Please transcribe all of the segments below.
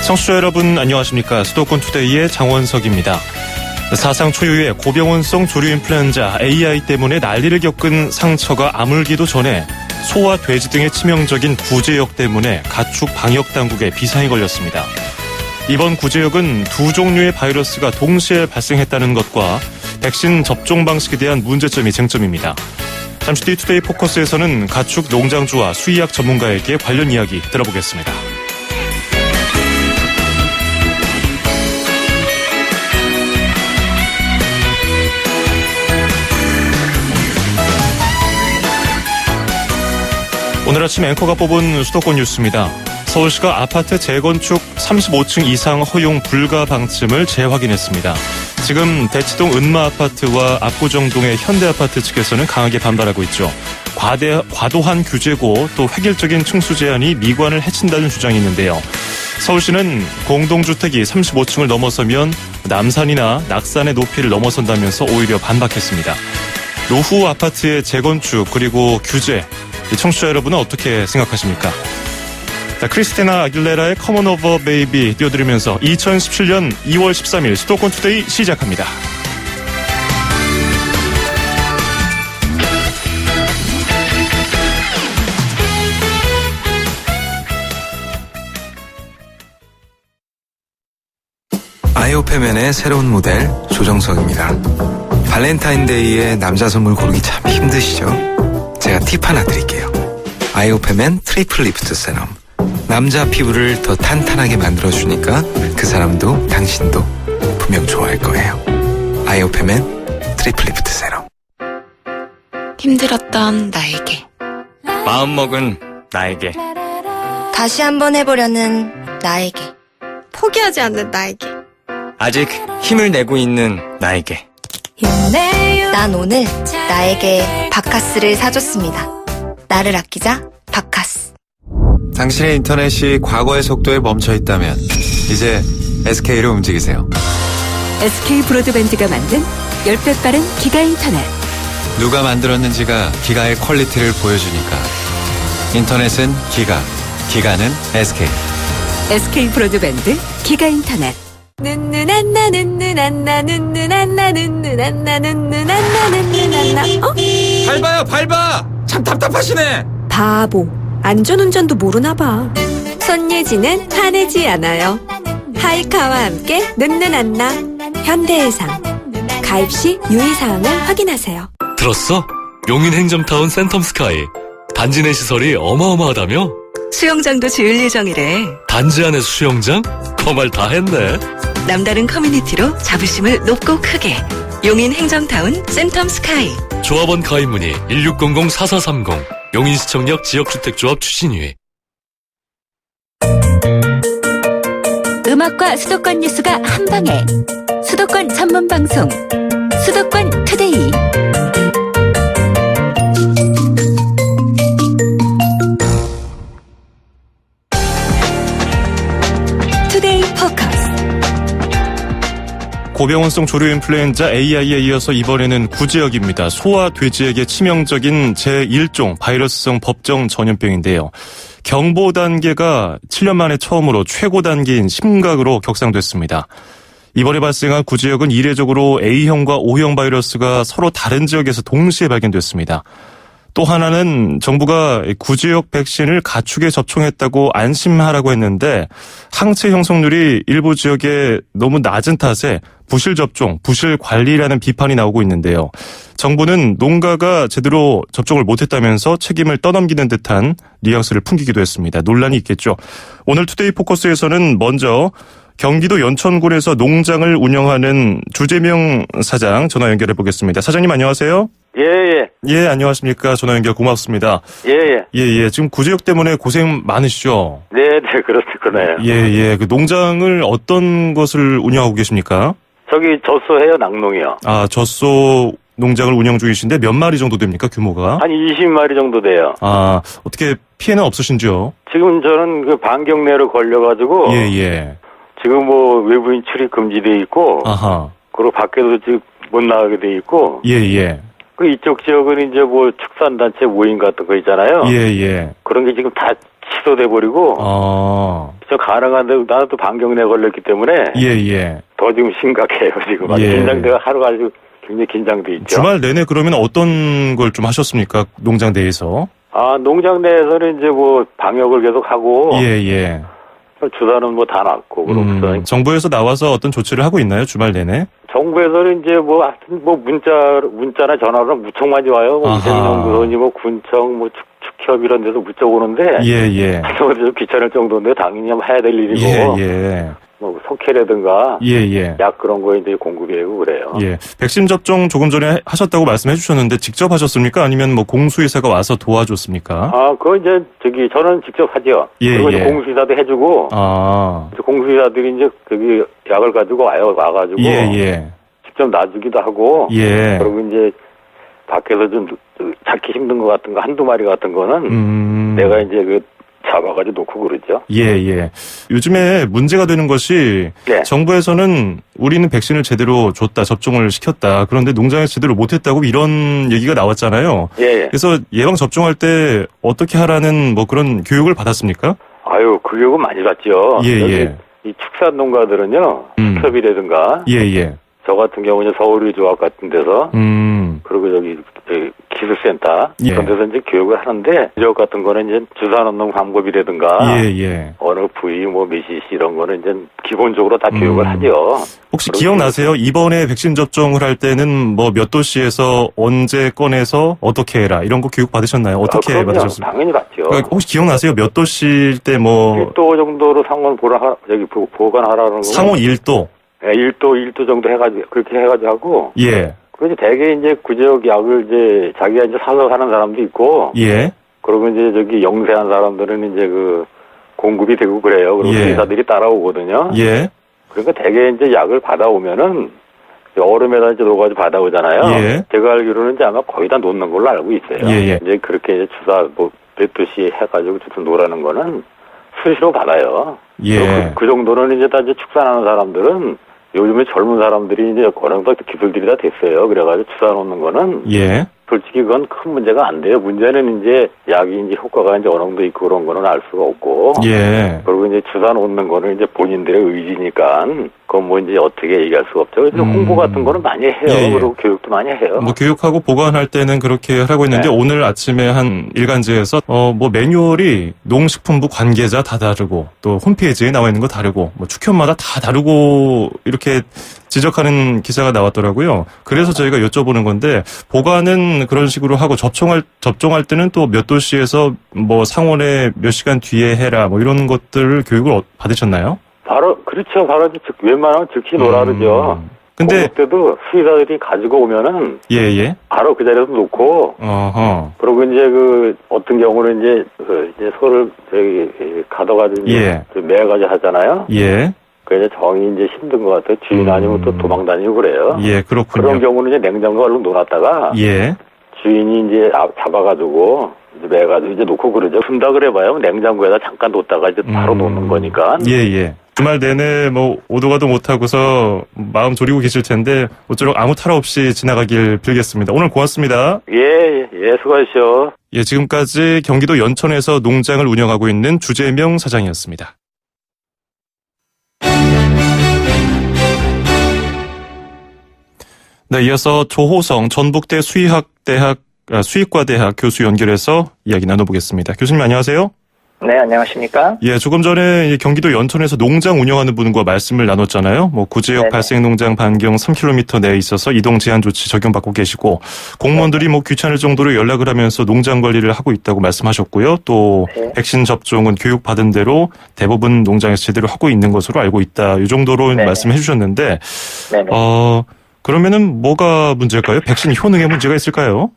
청취자 여러분 안녕하십니까. 수도권 투데이의 장원석입니다. 사상 초유의 고병원성 조류 인플루엔자 AI 때문에 난리를 겪은 상처가 아물기도 전에 소와 돼지 등의 치명적인 구제역 때문에 가축 방역 당국에 비상이 걸렸습니다. 이번 구제역은 두 종류의 바이러스가 동시에 발생했다는 것과 백신 접종 방식에 대한 문제점이 쟁점입니다. 잠시 뒤 투데이 포커스에서는 가축 농장주와 수의학 전문가에게 관련 이야기 들어보겠습니다. 오늘 아침 앵커가 뽑은 수도권 뉴스입니다. 서울시가 아파트 재건축 35층 이상 허용 불가 방침을 재확인했습니다. 지금 대치동 은마아파트와 압구정동의 현대아파트 측에서는 강하게 반발하고 있죠. 과도한 규제고 또 획일적인 층수 제한이 미관을 해친다는 주장이 있는데요. 서울시는 공동주택이 35층을 넘어서면 남산이나 낙산의 높이를 넘어선다면서 오히려 반박했습니다. 노후 아파트의 재건축 그리고 규제, 청취자 여러분은 어떻게 생각하십니까? 크리스티나 아길레라의 Come On Over Baby 띄워드리면서 2017년 2월 13일 수도권 투데이 시작합니다. 아이오페맨의 새로운 모델 조정석입니다. 발렌타인데이에 남자 선물 고르기 참 힘드시죠? 제가 팁 하나 드릴게요. 아이오페맨 트리플 리프트 세럼. 남자 피부를 더 탄탄하게 만들어주니까 그 사람도 당신도 분명 좋아할 거예요. 아이오페맨 트리플 리프트 세럼. 힘들었던 나에게, 마음먹은 나에게, 다시 한번 해보려는 나에게, 포기하지 않는 나에게, 아직 힘을 내고 있는 나에게. 난 오늘 나에게 바카스를 사줬습니다. 나를 아끼자 바카스. 당신의 인터넷이 과거의 속도에 멈춰있다면 이제 SK로 움직이세요. SK 브로드밴드가 만든 10배 빠른 기가 인터넷. 누가 만들었는지가 기가의 퀄리티를 보여주니까. 인터넷은 기가, 기가는 SK. SK 브로드밴드 기가 인터넷. 눈누난나 눈누난나 눈누난나 눈누난나 눈누난나 눈누난나. 밟아요, 밟아! 참 답답하시네! 바보, 안전운전도 모르나 봐. 손예지는 화내지 않아요. 하이카와 함께 눈누난나. 현대해상. 가입 시 유의사항을 확인하세요. 들었어? 용인 행정타운 센텀스카이. 단지 내 시설이 어마어마하다며? 수영장도 지을 예정이래. 단지 안에 수영장? 그 말 다 했네. 남다른 커뮤니티로 자부심을 높고 크게. 용인 행정타운 센텀스카이. 조합원 가입 문의 1600-4430. 용인시청역 지역주택조합 추진위. 음악과 수도권 뉴스가 한방에. 수도권 전문방송 수도권 투데이. 투데이 포커스. 고병원성 조류 인플루엔자 AI에 이어서 이번에는 구제역입니다. 소와 돼지에게 치명적인 제1종 바이러스성 법정 전염병인데요. 경보 단계가 7년 만에 처음으로 최고 단계인 심각으로 격상됐습니다. 이번에 발생한 구제역은 이례적으로 A형과 O형 바이러스가 서로 다른 지역에서 동시에 발견됐습니다. 또 하나는 정부가 구제역 백신을 가축에 접종했다고 안심하라고 했는데 항체 형성률이 일부 지역에 너무 낮은 탓에 부실 접종, 부실 관리라는 비판이 나오고 있는데요. 정부는 농가가 제대로 접종을 못했다면서 책임을 떠넘기는 듯한 뉘앙스를 풍기기도 했습니다. 논란이 있겠죠. 오늘 투데이 포커스에서는 먼저 경기도 연천군에서 농장을 운영하는 주재명 사장 전화 연결해 보겠습니다. 사장님 안녕하세요. 예. 예, 안녕하십니까. 전화 연결 고맙습니다. 예. 예. 지금 구제역 때문에 고생 많으시죠? 네, 그렇구나요. 예. 그 농장을 어떤 것을 운영하고 계십니까? 저기 젖소해요, 낙농이요. 아, 젖소 농장을 운영 중이신데 몇 마리 정도 됩니까, 규모가? 한 20마리 정도 돼요. 아, 어떻게 피해는 없으신지요? 지금 저는 그 반경 내로 걸려가지고. 예. 지금 뭐 외부인 출입 금지돼 있고. 아하. 그리고 밖에도 지금 못 나가게 돼 있고. 예. 그 이쪽 지역은 이제 뭐 축산단체 모임 같은 거 있잖아요. 예. 그런 게 지금 다 취소돼 버리고. 그렇죠. 가능한데 나는 또 반경내에 걸렸기 때문에 예. 더 지금 심각해요. 지금 예. 긴장대가 하루가 아주 굉장히 긴장돼 있죠. 주말 내내 그러면 어떤 걸 좀 하셨습니까? 농장 내에서? 농장 내에서는 이제 뭐 방역을 계속 하고 예. 주사는 뭐 다 놨고 그렇고서 정부에서 나와서 어떤 조치를 하고 있나요? 주말 내내? 정부에서는 이제 뭐 하여튼 뭐 문자나 전화로 무척 많이 와요. 뭐 위생연구소니 뭐 군청 뭐 축협 이런 데서 무척 오는데 예. 그래서 좀 귀찮을 정도인데 당연히 해야 될 일이고 예. 뭐 석회라든가 예. 약 그런 거 이제 공급이고 그래요. 예. 백신 접종 조금 전에 하셨다고 말씀해 주셨는데 직접 하셨습니까? 아니면 뭐 공수의사가 와서 도와줬습니까? 그거 이제 저는 직접 하죠. 그리고 이제 공수의사도 해주고. 이제 공수의사들이 이제 약을 가지고 와가지고. 예. 직접 놔주기도 하고. 예. 그리고 이제 밖에서 좀 찾기 힘든 것 같은 거 한두 마리 같은 거는 내가 이제 잡아가지고 놓고 그러죠. 예. 요즘에 문제가 되는 것이 정부에서는 우리는 백신을 제대로 줬다, 접종을 시켰다. 그런데 농장에서 제대로 못했다고 이런 얘기가 나왔잖아요. 예. 그래서 예방 접종할 때 어떻게 하라는 뭐 그런 교육을 받았습니까? 그 교육은 많이 받죠. 예. 이 축산 농가들은요, 축협이라든가. 예. 저 같은 경우는 서울의조합 같은 데서. 그리고 저기 기술센터 그런 데서 이제 교육을 하는데 지역 같은 거는 이제 주사 넣는 방법이라든가 어느 부위 뭐 몇 cc 이런 거는 이제 기본적으로 다 교육을 하죠. 혹시 기억나세요? 이번에 백신 접종을 할 때는 뭐 몇 도시에서 언제 꺼내서 어떻게 해라 이런 거 교육 받으셨나요? 어떻게 받으셨습니까? 당연히 받죠. 그러니까 혹시 기억나세요? 몇 도시일 때 뭐 1도 정도로 상온 보관하라는 거. 상온 1도. 네, 1도 정도 해가지고 그렇게 해가지고 하고. 예. 그래서 대개 이제 구제역 약을 이제 자기가 이제 사서 하는 사람도 있고. 예. 그리고 이제 저기 영세한 사람들은 이제 공급이 되고 그래요. 그리고 의사들이 따라오거든요. 예. 그러니까 대개 이제 약을 받아오면은 얼음에다 이제 녹아서 받아오잖아요. 예. 제가 알기로는 이제 아마 거의 다 놓는 걸로 알고 있어요. 예. 이제 그렇게 이제 주사 뭐 몇 도시 해가지고 주사 놓으라는 거는 수시로 받아요. 예. 그 정도는 이제 다 이제 축산하는 사람들은 요즘에 젊은 사람들이 이제 어느 정도 기술들이 다 됐어요. 그래가지고 주사 놓는 거는 솔직히 그건 큰 문제가 안 돼요. 문제는 이제 약이 이제 효과가 이제 어느 정도 있고 그런 거는 알 수가 없고. 그리고 이제 주사 놓는 거는 이제 본인들의 의지니까 그건 뭐 이제 어떻게 얘기할 수가 없죠. 그래서 홍보 같은 거는 많이 해요. 그리고 교육도 많이 해요. 뭐 교육하고 보관할 때는 그렇게 하고 있는데 오늘 아침에 한 일간지에서 뭐 매뉴얼이 농식품부 관계자 다 다르고 또 홈페이지에 나와 있는 거 다르고 뭐 축협마다 다 다르고 이렇게 지적하는 기사가 나왔더라고요. 그래서 저희가 여쭤보는 건데 보관은 그런 식으로 하고 접종할 때는 또 몇 도시에서 뭐 상온에 몇 시간 뒤에 해라 뭐 이런 것들을 교육을 받으셨나요? 그렇죠. 바로 웬만하면 즉시 놓으라 그러죠. 근데 그때도 수의사들이 가지고 오면은 바로 그 자리에서 놓고 그리고 이제 어떤 경우는 이제 소를 가둬가지고 매가지고 하잖아요. 그래서 정이 이제 힘든 것 같아요. 주인 아니면 또 도망 다니고 그래요. 그렇군요. 그런 경우는 이제 냉장고에 얼른 놓았다가 주인이 이제 잡아가지고 이제 매가지고 이제 놓고 그러죠. 준다 그래봐요. 냉장고에다 잠깐 놓다가 이제 바로 놓는 거니까. 주말 내내 뭐 오도 가도 못하고서 마음 졸이고 계실 텐데 모쪼록 아무 탈 없이 지나가길 빌겠습니다. 오늘 고맙습니다. 수고하십시오. 지금까지 경기도 연천에서 농장을 운영하고 있는 주재명 사장이었습니다. 네, 이어서 조호성 전북대 수의과대학 교수 연결해서 이야기 나눠보겠습니다. 교수님 안녕하세요. 네, 안녕하십니까? 조금 전에 경기도 연천에서 농장 운영하는 분과 말씀을 나눴잖아요. 뭐 구제역 발생 농장 반경 3km 내에 있어서 이동 제한 조치 적용받고 계시고 공무원들이 뭐 귀찮을 정도로 연락을 하면서 농장 관리를 하고 있다고 말씀하셨고요. 또 백신 접종은 교육 받은 대로 대부분 농장에서 제대로 하고 있는 것으로 알고 있다. 이 정도로 말씀해 주셨는데 그러면은 뭐가 문제일까요? 백신 효능에 문제가 있을까요?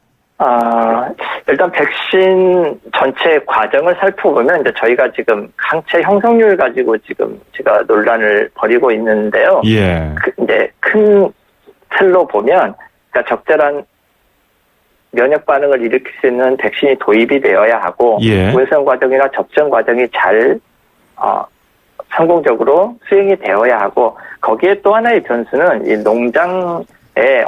일단 백신 전체 과정을 살펴보면 이제 저희가 지금 항체 형성률 가지고 지금 제가 논란을 벌이고 있는데요. 이제 큰 틀로 보면 그러니까 적절한 면역 반응을 일으킬 수 있는 백신이 도입이 되어야 하고 운송 과정이나 접종 과정이 잘 성공적으로 수행이 되어야 하고 거기에 또 하나의 변수는 이 농장의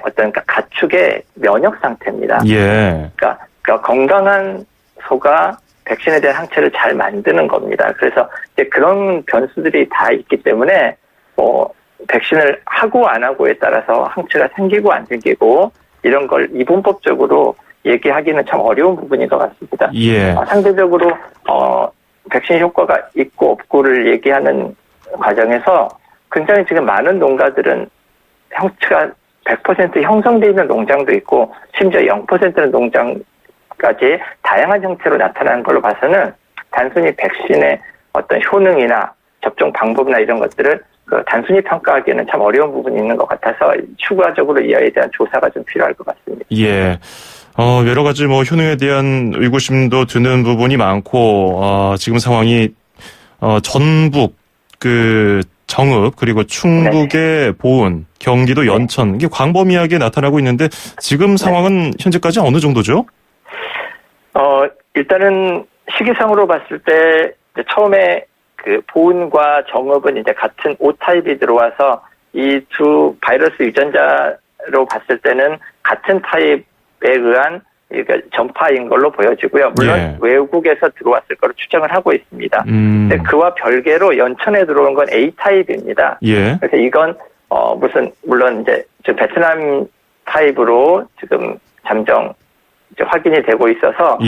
어떤 가축의 면역 상태입니다. 그러니까 건강한 소가 백신에 대한 항체를 잘 만드는 겁니다. 그래서 이제 그런 변수들이 다 있기 때문에 백신을 하고 안 하고에 따라서 항체가 생기고 안 생기고 이런 걸 이분법적으로 얘기하기는 참 어려운 부분인 것 같습니다. 예. 상대적으로 백신 효과가 있고 없고를 얘기하는 과정에서 굉장히 지금 많은 농가들은 항체가 100% 형성되어 있는 농장도 있고 심지어 0%는 농장까지 다양한 형태로 나타나는 걸로 봐서는 단순히 백신의 어떤 효능이나 접종 방법이나 이런 것들을 단순히 평가하기에는 참 어려운 부분이 있는 것 같아서 추가적으로 이에 대한 조사가 좀 필요할 것 같습니다. 예. 여러 가지 효능에 대한 의구심도 드는 부분이 많고, 지금 상황이, 전북, 정읍, 그리고 충북의 보은, 경기도 연천, 이게 광범위하게 나타나고 있는데, 지금 상황은 현재까지 어느 정도죠? 일단은 시기상으로 봤을 때, 처음에 보은과 정읍은 이제 같은 O타입이 들어와서 이 두 바이러스 유전자로 봤을 때는 같은 타입에 의한 전파인 걸로 보여지고요. 물론 외국에서 들어왔을 거로 추정을 하고 있습니다. 근데 그와 별개로 연천에 들어온 건 A타입입니다. 그래서 이건 물론 이제 베트남 타입으로 지금 잠정 이제 확인이 되고 있어서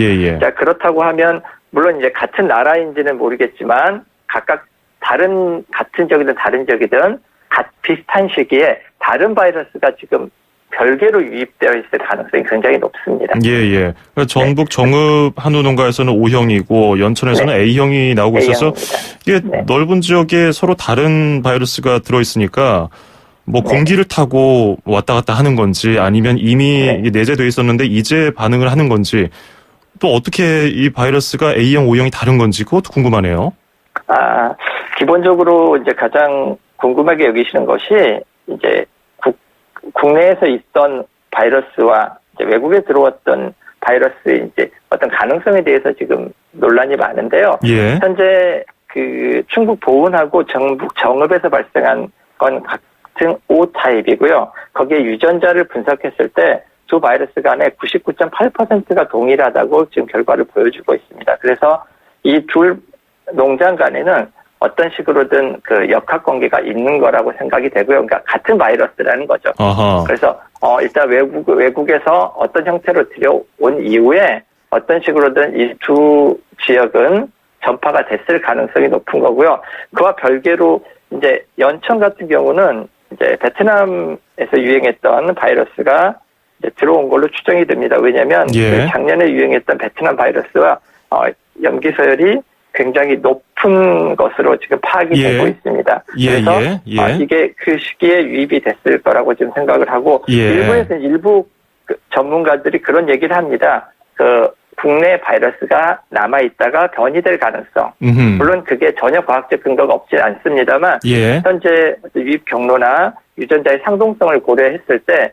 자, 그렇다고 하면 물론 이제 같은 나라인지는 모르겠지만 각각 같은 지역이든 다른 지역이든 비슷한 시기에 다른 바이러스가 지금 별개로 유입되어 있을 가능성이 굉장히 높습니다. 그러니까 전북 정읍 한우 농가에서는 O형이고 연천에서는 A형이 나오고 있어서 이게 넓은 지역에 서로 다른 바이러스가 들어있으니까 공기를 타고 왔다 갔다 하는 건지 아니면 이미 내재되어 있었는데 이제 반응을 하는 건지 또 어떻게 이 바이러스가 A형, O형이 다른 건지 그것도 궁금하네요. 기본적으로 이제 가장 궁금하게 여기시는 것이 이제 국내에서 있던 바이러스와 이제 외국에 들어왔던 바이러스의 이제 어떤 가능성에 대해서 지금 논란이 많은데요. 현재 충북 보은하고 전북 정읍에서 발생한 건 같은 O 타입이고요. 거기에 유전자를 분석했을 때 두 바이러스 간에 99.8%가 동일하다고 지금 결과를 보여주고 있습니다. 그래서 이 둘 농장 간에는 어떤 식으로든 역학 관계가 있는 거라고 생각이 되고요. 그러니까 같은 바이러스라는 거죠. 그래서 일단 외국에서 어떤 형태로 들여온 이후에 어떤 식으로든 이 두 지역은 전파가 됐을 가능성이 높은 거고요. 그와 별개로 이제 연천 같은 경우는 이제 베트남에서 유행했던 바이러스가 이제 들어온 걸로 추정이 됩니다. 왜냐하면 작년에 유행했던 베트남 바이러스와 염기 서열이 굉장히 높은 것으로 지금 파악이 되고 있습니다. 그래서 이게 그 시기에 유입이 됐을 거라고 지금 생각을 하고 일부에서는 일부 전문가들이 그런 얘기를 합니다. 국내 바이러스가 남아있다가 변이될 가능성. 물론 그게 전혀 과학적 근거가 없진 않습니다만 현재 유입 경로나 유전자의 상동성을 고려했을 때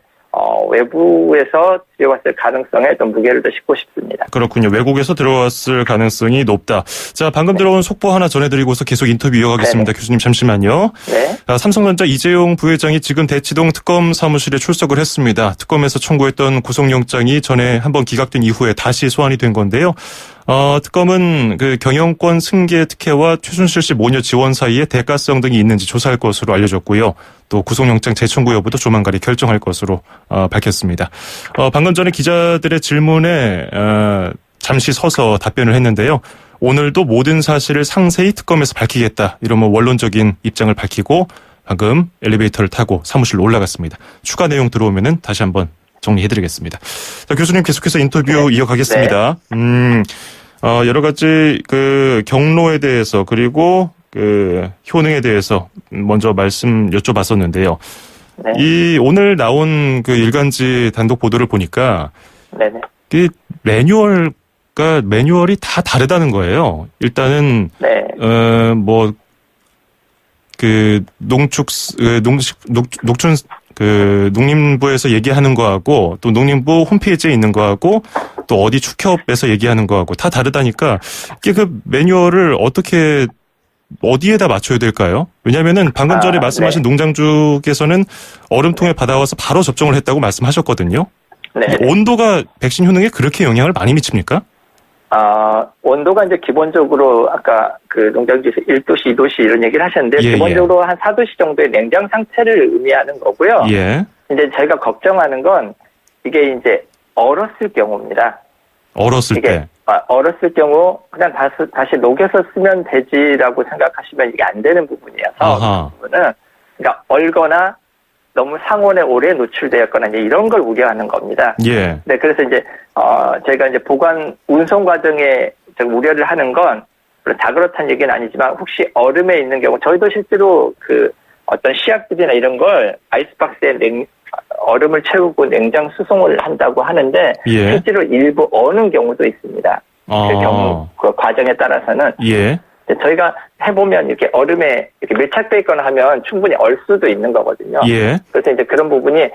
외부에서 들어왔을 가능성에 좀 무게를 더 싣고 싶습니다. 그렇군요. 외국에서 들어왔을 가능성이 높다. 자, 방금 들어온 속보 하나 전해드리고서 계속 인터뷰 이어가겠습니다. 교수님 잠시만요. 삼성전자 이재용 부회장이 지금 대치동 특검 사무실에 출석을 했습니다. 특검에서 청구했던 구속영장이 전에 한번 기각된 이후에 다시 소환이 된 건데요. 특검은 경영권 승계 특혜와 최순실 씨 모녀 지원 사이에 대가성 등이 있는지 조사할 것으로 알려졌고요. 또 구속영장 재청구 여부도 조만간에 결정할 것으로 밝혔습니다. 방금 전에 기자들의 질문에 잠시 서서 답변을 했는데요. 오늘도 모든 사실을 상세히 특검에서 밝히겠다. 이런 원론적인 입장을 밝히고 방금 엘리베이터를 타고 사무실로 올라갔습니다. 추가 내용 들어오면은 다시 한번 정리해드리겠습니다. 자, 교수님 계속해서 인터뷰 이어가겠습니다. 여러 가지 경로에 대해서 그리고 효능에 대해서 먼저 말씀 여쭤봤었는데요. 이 오늘 나온 일간지 단독 보도를 보니까 매뉴얼이 다 다르다는 거예요. 일단은 농림부에서 얘기하는 거하고 또 농림부 홈페이지에 있는 거하고 또 어디 축협에서 얘기하는 거하고 다 다르다니까 이게 매뉴얼을 어디에다 맞춰야 될까요? 왜냐면은 방금 전에 말씀하신 농장주께서는 얼음통에 받아와서 바로 접종을 했다고 말씀하셨거든요. 온도가 백신 효능에 그렇게 영향을 많이 미칩니까? 온도가 이제 기본적으로 아까 그 농장지에서 1도씨, 2도씨 이런 얘기를 하셨는데 예, 기본적으로 한 4도씨 정도의 냉장 상태를 의미하는 거고요. 예. 이제 저희가 걱정하는 건 이게 이제 얼었을 경우입니다. 얼었을 때. 얼었을 경우 그냥 다시 녹여서 쓰면 되지라고 생각하시면 이게 안 되는 부분이어서 그 부분은 그러니까 얼거나 너무 상온에 오래 노출되었거나 이제 이런 걸 우려하는 겁니다. 예. 네, 그래서 이제 저희가 이제 보관 운송 과정에 우려를 하는 건 다 그렇다는 얘기는 아니지만 혹시 얼음에 있는 경우 저희도 실제로 그 어떤 씨앗들이나 이런 걸 아이스박스에 얼음을 채우고 냉장 수송을 한다고 하는데 예. 실제로 일부 어는 경우도 있습니다. 그 경우 그 과정에 따라서는 예. 저희가 해보면 이렇게 얼음에 이렇게 밀착돼 있거나 하면 충분히 얼 수도 있는 거거든요. 예. 그래서 이제 그런 부분이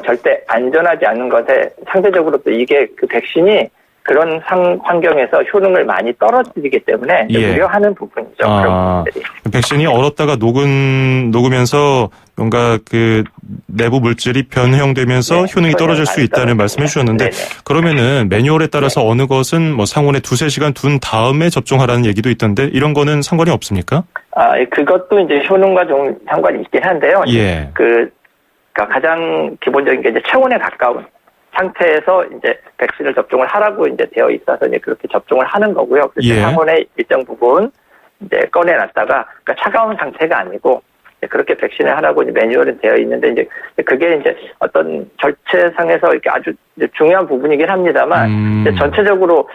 절대 안전하지 않은 것에 상대적으로 또 이게 그 백신이 그런 환경에서 효능을 많이 떨어뜨리기 때문에 예. 우려하는 부분이죠. 그런 부분들이. 백신이 얼었다가 녹으면서 뭔가 그 내부 물질이 변형되면서 네, 효능이 떨어질 수 있다는 말씀해 주셨는데 네네. 그러면은 매뉴얼에 따라서 어느 것은 뭐 상온에 2-3시간 둔 다음에 접종하라는 얘기도 있던데 이런 거는 상관이 없습니까? 그것도 이제 효능과 좀 상관이 있긴 한데요. 예. 그러니까 가장 기본적인 게 이제 체온에 가까운 상태에서 이제 백신을 접종을 하라고 이제 되어 있어서 이제 그렇게 접종을 하는 거고요. 그래서 예. 상온의 일정 부분 이제 꺼내놨다가 그러니까 차가운 상태가 아니고 그렇게 백신을 하라고 이제 매뉴얼은 되어 있는데 이제 그게 이제 어떤 절차상에서 이렇게 아주 이제 중요한 부분이긴 합니다만 이제 전체적으로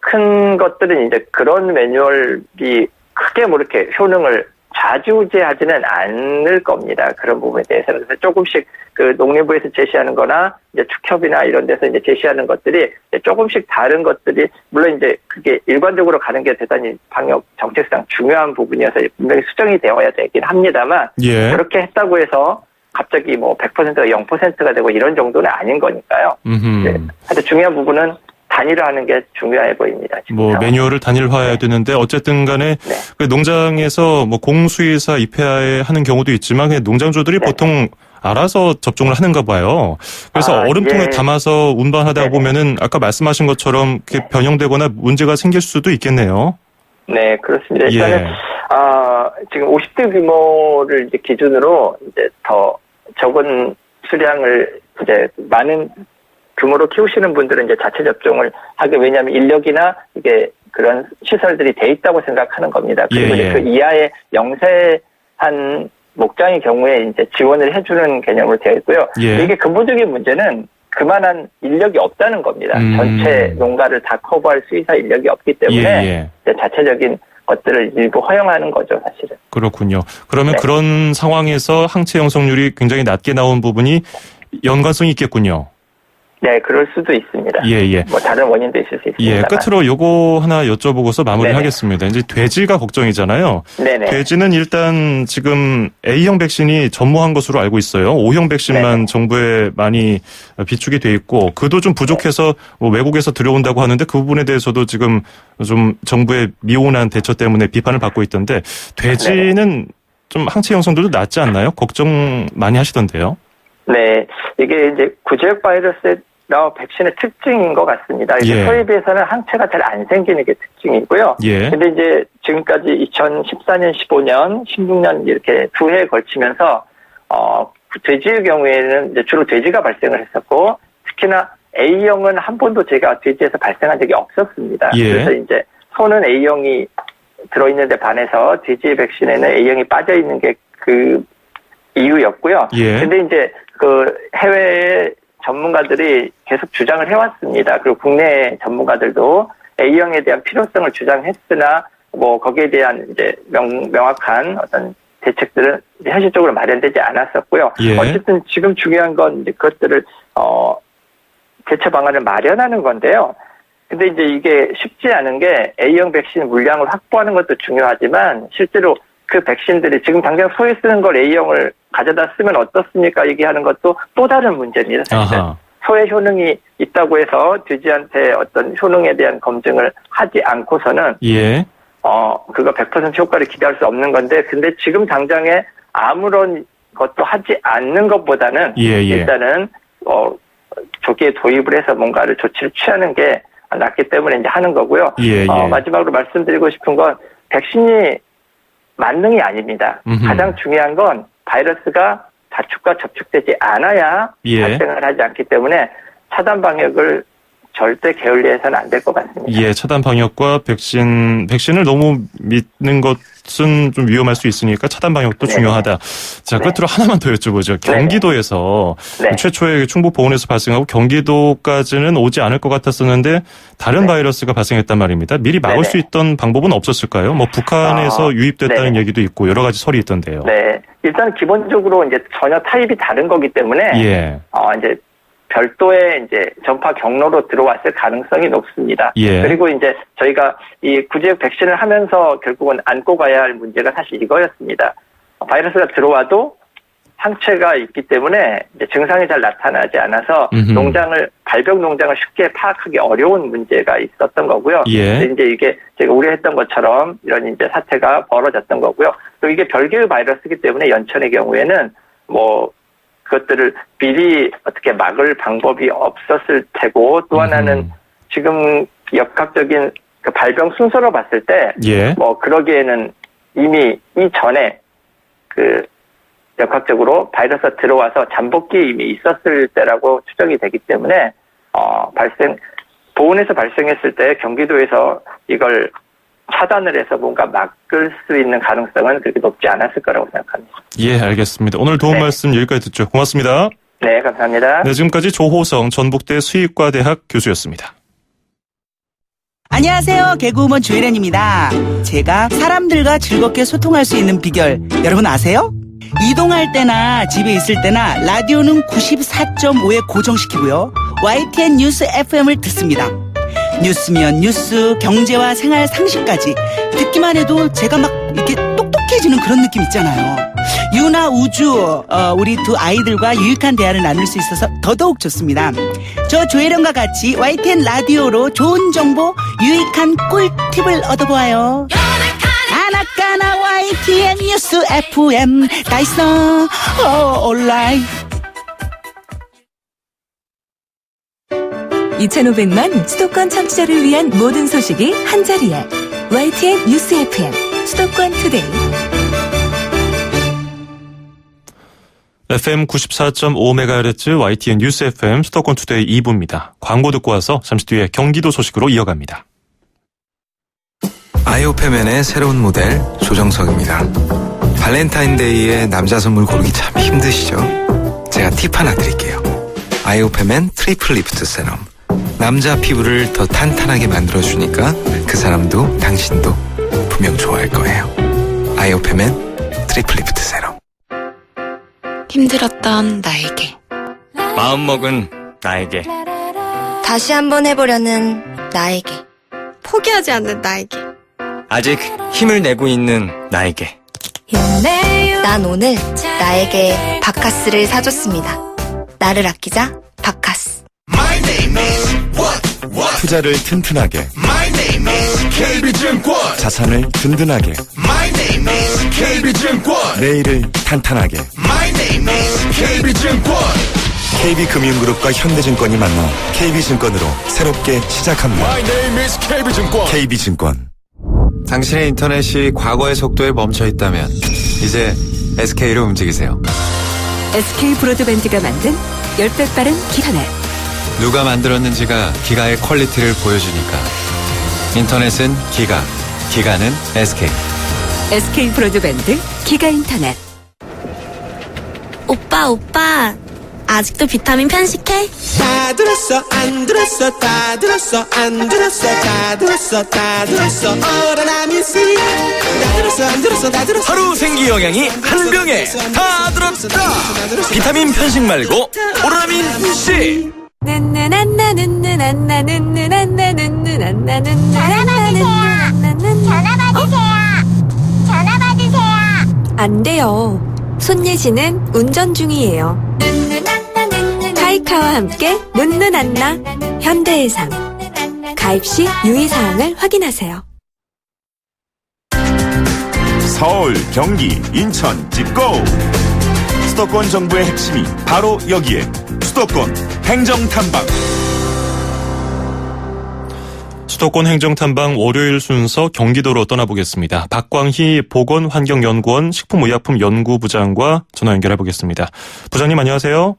큰 것들은 이제 그런 매뉴얼이 크게 뭐 이렇게 효능을 좌지우지하지는 않을 겁니다. 그런 부분에 대해서는. 그래서 조금씩 그 농림부에서 제시하는 거나 이제 축협이나 이런 데서 이제 제시하는 것들이 이제 조금씩 다른 것들이 물론 이제 그게 일관적으로 가는 게 대단히 방역 정책상 중요한 부분이어서 분명히 수정이 되어야 되긴 합니다만 예. 그렇게 했다고 해서 갑자기 뭐 100%가 0%가 되고 이런 정도는 아닌 거니까요. 네. 하여튼 중요한 부분은 단일화하는 게 중요해 보입니다. 지금 뭐 매뉴얼을 단일화해야 되는데 어쨌든 간에 그 농장에서 뭐 공수의사 입회하는 경우도 있지만 그냥 농장주들이 보통 알아서 접종을 하는가 봐요. 그래서 얼음통에 담아서 운반하다 보면은 아까 말씀하신 것처럼 변형되거나 문제가 생길 수도 있겠네요. 네, 그렇습니다. 일단은 지금 50대 규모를 이제 기준으로 이제 더 적은 수량을 이제 많은 규모로 키우시는 분들은 이제 자체 접종을 하게 왜냐하면 인력이나 이게 그런 시설들이 돼 있다고 생각하는 겁니다. 그리고 이제 그 이하의 영세한 목장의 경우에 이제 지원을 해주는 개념으로 되어 있고요. 이게 근본적인 문제는 그만한 인력이 없다는 겁니다. 전체 농가를 다 커버할 수의사 인력이 없기 때문에 이제 자체적인 것들을 일부 허용하는 거죠, 사실은. 그렇군요. 그러면 그런 상황에서 항체 형성률이 굉장히 낮게 나온 부분이 연관성이 있겠군요. 네, 그럴 수도 있습니다. 뭐 다른 원인도 있을 수 있습니다. 끝으로 요거 하나 여쭤보고서 마무리하겠습니다. 이제 돼지가 걱정이잖아요. 네네. 돼지는 일단 지금 A형 백신이 전무한 것으로 알고 있어요. O형 백신만 정부에 많이 비축이 돼 있고 그도 좀 부족해서 뭐 외국에서 들어온다고 하는데 그 부분에 대해서도 지금 좀 정부의 미온한 대처 때문에 비판을 받고 있던데 돼지는 좀 항체 형성들도 낮지 않나요? 걱정 많이 하시던데요. 네, 이게 이제 구제역 바이러스나 백신의 특징인 것 같습니다. 소에 비해서는 항체가 잘 안 생기는 게 특징이고요. 근데 이제 지금까지 2014년, 15년, 16년 이렇게 두 해에 걸치면서 돼지의 경우에는 이제 주로 돼지가 발생을 했었고 특히나 A형은 한 번도 제가 돼지에서 발생한 적이 없었습니다. 그래서 이제 소는 A형이 들어있는데 반해서 돼지의 백신에는 A형이 빠져 있는 게 그 이유였고요. 근데 이제 그 해외 전문가들이 계속 주장을 해왔습니다. 그리고 국내 전문가들도 A형에 대한 필요성을 주장했으나 뭐 거기에 대한 이제 명확한 어떤 대책들은 현실적으로 마련되지 않았었고요. 어쨌든 지금 중요한 건 이제 그것들을 대처 방안을 마련하는 건데요. 근데 이제 이게 쉽지 않은 게 A형 백신 물량을 확보하는 것도 중요하지만 실제로 그 백신들이 지금 당장 소에 쓰는 걸 A형을 가져다 쓰면 어떻습니까? 얘기하는 것도 또 다른 문제입니다. 사실 소의 효능이 있다고 해서 돼지한테 어떤 효능에 대한 검증을 하지 않고서는 그거 100% 효과를 기대할 수 없는 건데 근데 지금 당장에 아무런 것도 하지 않는 것보다는 일단은 조기에 도입을 해서 뭔가를 조치를 취하는 게 났기 때문에 이제 하는 거고요. 예. 마지막으로 말씀드리고 싶은 건 백신이 만능이 아닙니다. 가장 중요한 건 바이러스가 가축과 접촉되지 않아야 발생을 하지 않기 때문에 차단 방역을 절대 게을리해서는 안 될 것 같습니다. 예, 차단 방역과 백신을 너무 믿는 것은 좀 위험할 수 있으니까 차단 방역도 중요하다. 자, 끝으로 하나만 더 여쭤보죠. 경기도에서 최초에 충북 보은에서 발생하고 경기도까지는 오지 않을 것 같았었는데 다른 바이러스가 발생했단 말입니다. 미리 막을 수 있던 방법은 없었을까요? 뭐 북한에서 유입됐다는 얘기도 있고 여러 가지 설이 있던데요. 네, 일단 기본적으로 이제 전혀 타입이 다른 거기 때문에 이제 별도의 이제 전파 경로로 들어왔을 가능성이 높습니다. 그리고 이제 저희가 이 구제역 백신을 하면서 결국은 안고 가야 할 문제가 사실 이거였습니다. 바이러스가 들어와도 상체가 있기 때문에 이제 증상이 잘 나타나지 않아서 발병 농장을 쉽게 파악하기 어려운 문제가 있었던 거고요. 근데 이제 이게 제가 우려했던 것처럼 이런 이제 사태가 벌어졌던 거고요. 또 이게 별개의 바이러스이기 때문에 연천의 경우에는 그것들을 미리 어떻게 막을 방법이 없었을 테고 또 하나는 지금 역학적인 그 발병 순서로 봤을 때 그러기에는 이미 이전에 그 역학적으로 바이러스가 들어와서 잠복기에 이미 있었을 때라고 추정이 되기 때문에 보은에서 발생했을 때 경기도에서 이걸 차단을 해서 뭔가 막을 수 있는 가능성은 그렇게 높지 않았을 거라고 생각합니다. 예, 알겠습니다. 오늘 도움 말씀 여기까지 듣죠. 고맙습니다. 네, 감사합니다. 네, 지금까지 조호성 전북대 수의과대학 교수였습니다. 안녕하세요. 개그우먼 조혜련입니다. 제가 사람들과 즐겁게 소통할 수 있는 비결 여러분 아세요? 이동할 때나 집에 있을 때나 라디오는 94.5에 고정시키고요. YTN 뉴스 FM을 듣습니다. 뉴스면 뉴스, 경제와 생활 상식까지 듣기만 해도 제가 막 이렇게 똑똑해지는 그런 느낌 있잖아요. 유나 우주, 우리 두 아이들과 유익한 대화를 나눌 수 있어서 더더욱 좋습니다. 저 조혜련과 같이 YTN 라디오로 좋은 정보, 유익한 꿀팁을 얻어보아요. 아나까나 YTN 뉴스 FM 다 있어. 온라인. 2,500만 수도권 청취자를 위한 모든 소식이 한자리에 YTN 뉴스 FM 수도권 투데이. FM 94.5MHz YTN 뉴스 FM 수도권 투데이 2부입니다. 광고 듣고 와서 잠시 뒤에 경기도 소식으로 이어갑니다. 아이오페맨의 새로운 모델 조정석입니다. 발렌타인데이에 남자 선물 고르기 참 힘드시죠? 제가 팁 하나 드릴게요. 아이오페맨 트리플 리프트 세럼. 남자 피부를 더 탄탄하게 만들어주니까 그 사람도 당신도 분명 좋아할 거예요. 아이오페맨 트리플 리프트 세럼. 힘들었던 나에게, 마음먹은 나에게, 다시 한번 해보려는 나에게, 포기하지 않는 나에게, 아직 힘을 내고 있는 나에게. 난 오늘 나에게 바카스를 사줬습니다. 나를 아끼자 바카스. 투자를 튼튼하게, KB증권. 자산을 든든하게, KB증권. 내일을 탄탄하게, KB증권. KB금융그룹과 현대증권이 만나 KB증권으로 새롭게 시작합니다. KB증권. 당신의 인터넷이 과거의 속도에 멈춰 있다면 이제 SK로 움직이세요. SK 브로드밴드가 만든 10배 빠른 기가넷. 누가 만들었는지가 기가의 퀄리티를 보여주니까. 인터넷은 기가, 기가는 SK. SK 브로드밴드 기가 인터넷. 오빠 아직도 비타민 편식해? 다 들었어 안 들었어 다 들었어 안 들었어 다 들었어 다 들었어 오라나민 C 다 들었어 안 들었어 다 들었어. 하루 생기 영양이 한 병에 다 들었다. 비타민 편식 말고 오라나민 C. 전화 받으세요. 안 돼요. 손예진은 운전 중이에요. 하이카와 함께 눈누난나 현대해상. 가입 시 유의사항을 확인하세요. 서울, 경기, 인천, 집고! 수도권 정부의 핵심이 바로 여기에 수도권 행정탐방. 수도권 행정탐방 월요일 순서 경기도로 떠나보겠습니다. 박광희 보건환경연구원 식품의약품연구부장과 전화 연결해보겠습니다. 부장님 안녕하세요.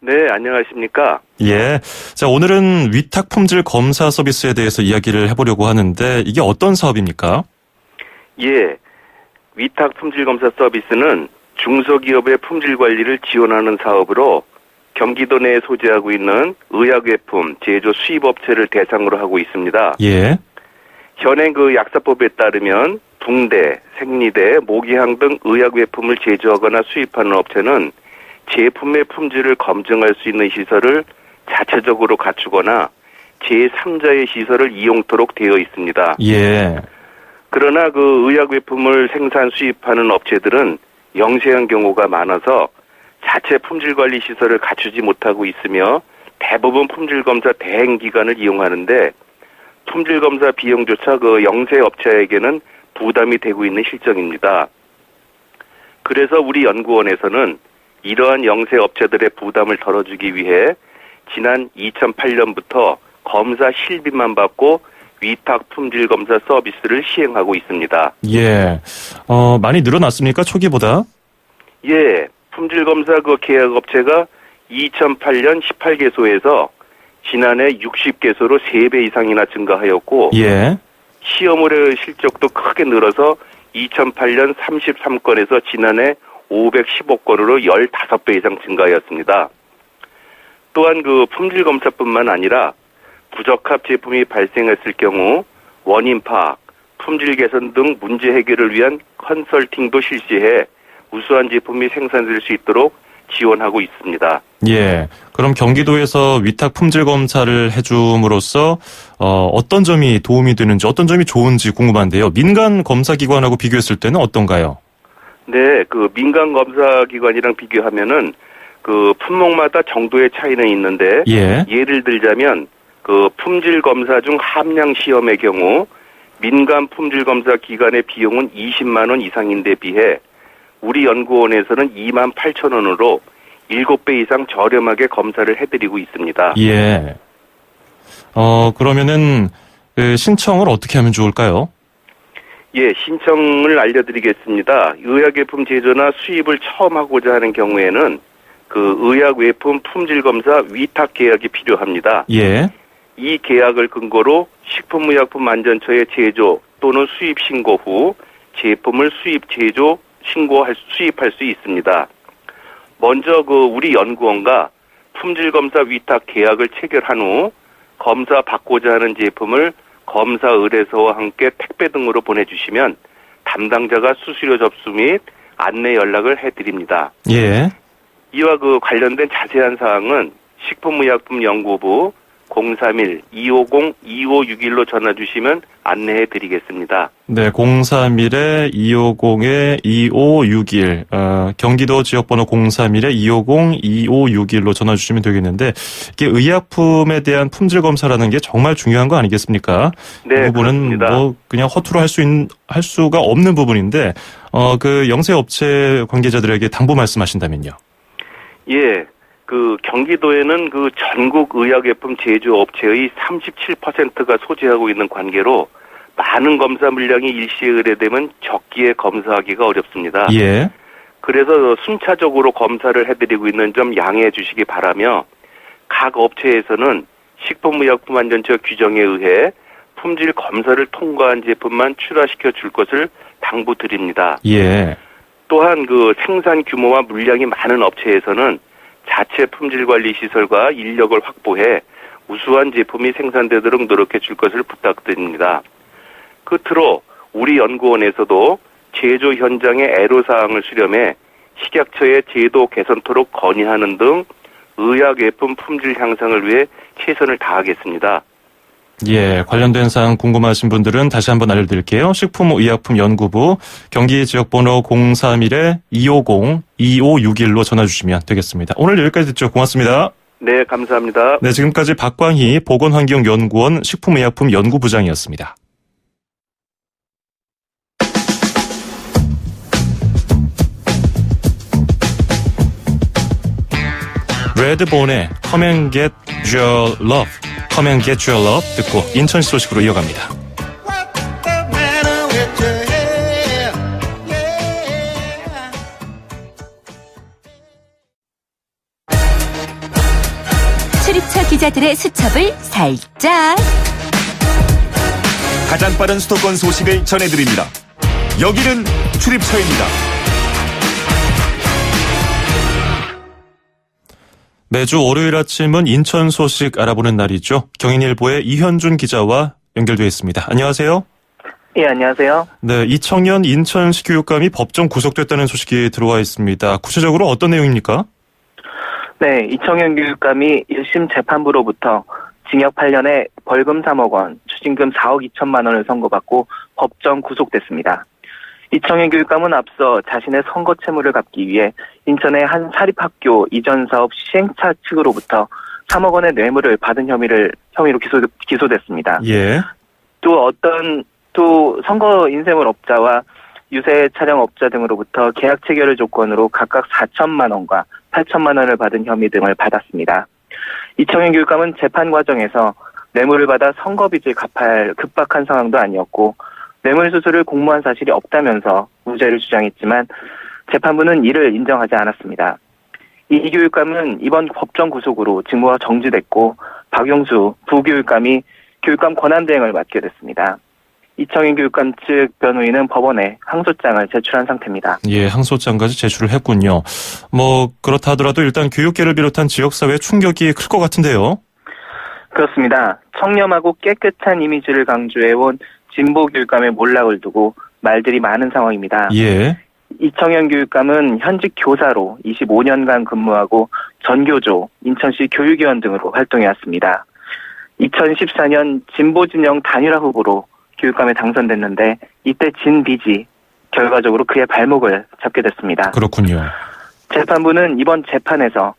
네, 안녕하십니까. 예. 자, 오늘은 위탁 품질 검사 서비스에 대해서 이야기를 해보려고 하는데 이게 어떤 사업입니까? 예. 위탁 품질 검사 서비스는 중소기업의 품질 관리를 지원하는 사업으로 경기도 내에 소재하고 있는 의약외품 제조 수입업체를 대상으로 하고 있습니다. 예. 현행 그 약사법에 따르면 붕대, 생리대, 모기향 등 의약외품을 제조하거나 수입하는 업체는 제품의 품질을 검증할 수 있는 시설을 자체적으로 갖추거나 제3자의 시설을 이용토록 되어 있습니다. 예. 그러나 그 의약외품을 생산 수입하는 업체들은 영세한 경우가 많아서 자체 품질관리 시설을 갖추지 못하고 있으며 대부분 품질검사 대행기관을 이용하는데 품질검사 비용조차 그 영세업체에게는 부담이 되고 있는 실정입니다. 그래서 우리 연구원에서는 이러한 영세업체들의 부담을 덜어주기 위해 지난 2008년부터 검사 실비만 받고 위탁 품질검사 서비스를 시행하고 있습니다. 예. 많이 늘어났습니까? 초기보다? 예. 품질검사 그 계약업체가 2008년 18개소에서 지난해 60개소로 3배 이상이나 증가하였고, 예. 시험 의뢰 실적도 크게 늘어서 2008년 33건에서 지난해 515건으로 15배 이상 증가하였습니다. 또한 그 품질검사뿐만 아니라 부적합 제품이 발생했을 경우 원인 파악, 품질 개선 등 문제 해결을 위한 컨설팅도 실시해 우수한 제품이 생산될 수 있도록 지원하고 있습니다. 예. 그럼 경기도에서 위탁 품질 검사를 해줌으로써 어떤 점이 도움이 되는지 어떤 점이 좋은지 궁금한데요. 민간 검사기관하고 비교했을 때는 어떤가요? 네, 그 민간 검사기관이랑 비교하면은 그 품목마다 정도의 차이는 있는데 예. 예를 들자면 그 품질 검사 중 함량 시험의 경우 민간 품질 검사 기관의 비용은 20만 원 이상인데 비해 우리 연구원에서는 2만 8천 원으로 7배 이상 저렴하게 검사를 해드리고 있습니다. 예. 그러면은 그 신청을 어떻게 하면 좋을까요? 예, 신청을 알려드리겠습니다. 의약외품 제조나 수입을 처음 하고자 하는 경우에는 그 의약외품 품질검사 위탁 계약이 필요합니다. 예. 이 계약을 근거로 식품의약품안전처에 제조 또는 수입 신고 후 제품을 수입할 수 있습니다. 먼저 그 우리 연구원가 품질검사 위탁 계약을 체결한 후 검사 받고자 하는 제품을 검사 의뢰서와 함께 택배 등으로 보내주시면 담당자가 수수료 접수 및 안내 연락을 해드립니다. 예. 이와 그 관련된 자세한 사항은 식품의약품연구부 031-250-2561로 전화 주시면 안내해 드리겠습니다. 네, 031-250-2561. 경기도 지역번호 031-250-2561로 전화 주시면 되겠는데 이게 의약품에 대한 품질 검사라는 게 정말 중요한 거 아니겠습니까? 네, 그 부분은 그렇습니다. 뭐 그냥 허투루 할 수가 없는 부분인데 그 영세 업체 관계자들에게 당부 말씀하신다면요. 예. 그 경기도에는 그 전국 의약외품 제조업체의 37%가 소재하고 있는 관계로 많은 검사 물량이 일시에 의뢰되면 적기에 검사하기가 어렵습니다. 예. 그래서 순차적으로 검사를 해드리고 있는 점 양해해 주시기 바라며 각 업체에서는 식품의약품안전처 규정에 의해 품질 검사를 통과한 제품만 출하시켜 줄 것을 당부드립니다. 예. 또한 그 생산 규모와 물량이 많은 업체에서는 자체 품질관리 시설과 인력을 확보해 우수한 제품이 생산되도록 노력해 줄 것을 부탁드립니다. 끝으로 우리 연구원에서도 제조 현장의 애로사항을 수렴해 식약처의 제도 개선토록 건의하는 등 의약외품 품질 향상을 위해 최선을 다하겠습니다. 예, 관련된 사항 궁금하신 분들은 다시 한번 알려드릴게요. 식품의약품연구부 경기지역번호 031-250-2561로 전화 주시면 되겠습니다. 오늘 여기까지 듣죠. 고맙습니다. 네, 감사합니다. 네, 지금까지 박광희 보건환경연구원 식품의약품연구부장이었습니다. 레드본의 Come and Get Your Love, Come and Get Your Love 듣고 인천시 소식으로 이어갑니다. 출입처 기자들의 수첩을 살짝. 가장 빠른 수도권 소식을 전해드립니다. 여기는 출입처입니다. 매주 월요일 아침은 인천 소식 알아보는 날이죠. 경인일보의 이현준 기자와 연결되어 있습니다. 안녕하세요. 예, 안녕하세요. 네, 이청년 인천시 교육감이 법정 구속됐다는 소식이 들어와 있습니다. 구체적으로 어떤 내용입니까? 네, 이청년 교육감이 1심 재판부로부터 징역 8년에 벌금 3억 원, 추징금 4억 2천만 원을 선고받고 법정 구속됐습니다. 이청년 교육감은 앞서 자신의 선거 채무를 갚기 위해 인천의 한 사립학교 이전 사업 시행차 측으로부터 3억 원의 뇌물을 받은 혐의로 기소됐습니다. 예. 또 선거 인쇄물 업자와 유세 촬영 업자 등으로부터 계약 체결을 조건으로 각각 4천만 원과 8천만 원을 받은 혐의 등을 받았습니다. 이청년 교육감은 재판 과정에서 뇌물을 받아 선거빚을 갚을 급박한 상황도 아니었고 뇌물 수수를 공모한 사실이 없다면서 무죄를 주장했지만 재판부는 이를 인정하지 않았습니다. 이 교육감은 이번 법정 구속으로 직무가 정지됐고 박용수 부교육감이 교육감 권한대행을 맡게 됐습니다. 이청인 교육감 측 변호인은 법원에 항소장을 제출한 상태입니다. 예, 항소장까지 제출을 했군요. 그렇다 하더라도 일단 교육계를 비롯한 지역사회에 충격이 클 것 같은데요. 그렇습니다. 청렴하고 깨끗한 이미지를 강조해온 진보 교육감의 몰락을 두고 말들이 많은 상황입니다. 예. 이청현 교육감은 현직 교사로 25년간 근무하고 전교조, 인천시 교육위원 등으로 활동해왔습니다. 2014년 진보진영 단일화 후보로 교육감에 당선됐는데 이때 진 빚이 결과적으로 그의 발목을 잡게 됐습니다. 그렇군요. 재판부는 이번 재판에서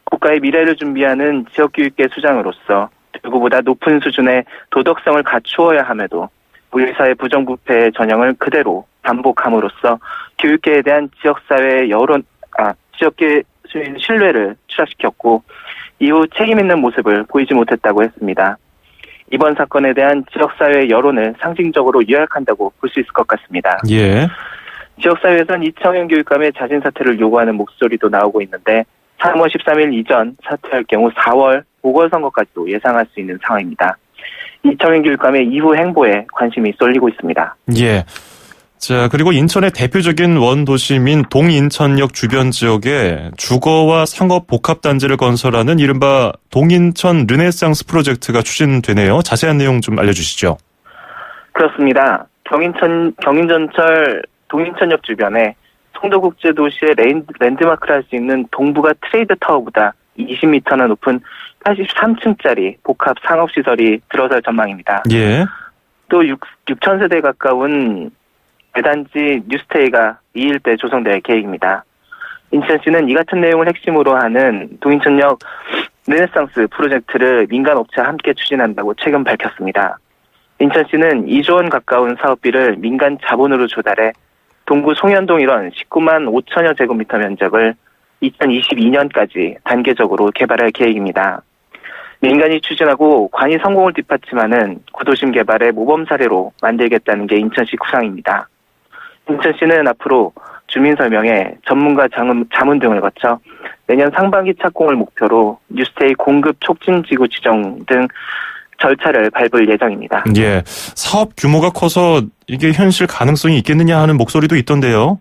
국가의 미래를 준비하는 지역교육계 수장으로서 누구보다 높은 수준의 도덕성을 갖추어야 함에도 우리 사회 부정부패의 전형을 그대로 반복함으로써 교육계에 대한 지역계 신뢰를 추락시켰고 이후 책임 있는 모습을 보이지 못했다고 했습니다. 이번 사건에 대한 지역사회의 여론을 상징적으로 요약한다고 볼 수 있을 것 같습니다. 예. 지역사회에선 이청현 교육감의 자진 사퇴를 요구하는 목소리도 나오고 있는데 3월 13일 이전 사퇴할 경우 4월 보궐선거까지도 예상할 수 있는 상황입니다. 이청현 교육감의 이후 행보에 관심이 쏠리고 있습니다. 예. 자, 그리고 인천의 대표적인 원도심인 동인천역 주변 지역에 주거와 상업 복합단지를 건설하는 이른바 동인천 르네상스 프로젝트가 추진되네요. 자세한 내용 좀 알려주시죠. 그렇습니다. 경인전철 동인천역 주변에 송도국제도시의 랜드마크를 할 수 있는 동부가 트레이드 타워보다 20m나 높은 83층짜리 복합 상업시설이 들어설 전망입니다. 예. 또 6,000세대에 가까운 대단지 뉴스테이가 이 일대 조성될 계획입니다. 인천시는 이 같은 내용을 핵심으로 하는 동인천역 르네상스 프로젝트를 민간업체와 함께 추진한다고 최근 밝혔습니다. 인천시는 2조 원 가까운 사업비를 민간 자본으로 조달해 동구 송현동 일원 19만 5천여 제곱미터 면적을 2022년까지 단계적으로 개발할 계획입니다. 민간이 추진하고 관이 성공을 뒷받침하는 구도심 개발의 모범 사례로 만들겠다는 게 인천시 구상입니다. 인천시는 앞으로 주민 설명회, 전문가 자문 등을 거쳐 내년 상반기 착공을 목표로 뉴스테이 공급 촉진지구 지정 등 절차를 밟을 예정입니다. 예, 사업 규모가 커서 이게 현실 가능성이 있겠느냐 하는 목소리도 있던데요.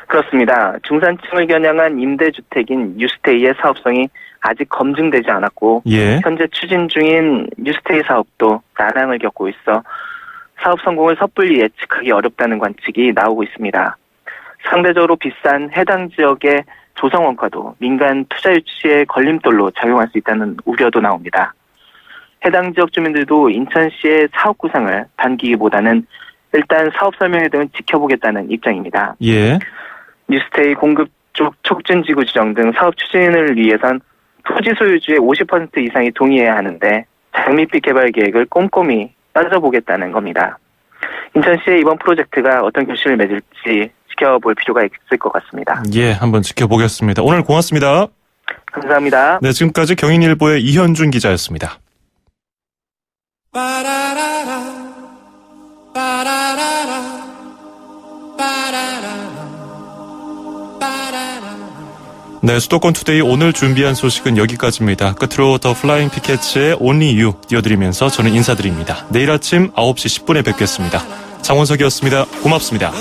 그렇습니다. 중산층을 겨냥한 임대주택인 뉴스테이의 사업성이 아직 검증되지 않았고 현재 추진 중인 뉴스테이 사업도 난항을 겪고 있어 사업 성공을 섣불리 예측하기 어렵다는 관측이 나오고 있습니다. 상대적으로 비싼 해당 지역의 조성원가도 민간 투자 유치의 걸림돌로 작용할 수 있다는 우려도 나옵니다. 해당 지역 주민들도 인천시의 사업 구상을 반기기보다는 일단 사업 설명회 등을 지켜보겠다는 입장입니다. 예. 뉴스테이 공급 쪽 촉진지구 지정 등 사업 추진을 위해선 토지 소유주의 50% 이상이 동의해야 하는데 장밋빛 개발 계획을 꼼꼼히 따져보겠다는 겁니다. 인천시의 이번 프로젝트가 어떤 결실을 맺을지 지켜볼 필요가 있을 것 같습니다. 예, 한번 지켜보겠습니다. 오늘 고맙습니다. 감사합니다. 네, 지금까지 경인일보의 이현준 기자였습니다. 빠라라라 빠라라라 빠라라라 빠라라라. 네, 수도권 투데이 오늘 준비한 소식은 여기까지입니다. 끝으로 더 플라잉 피켓츠의 Only You 띄워드리면서 저는 인사드립니다. 내일 아침 9시 10분에 뵙겠습니다. 장원석이었습니다. 고맙습니다.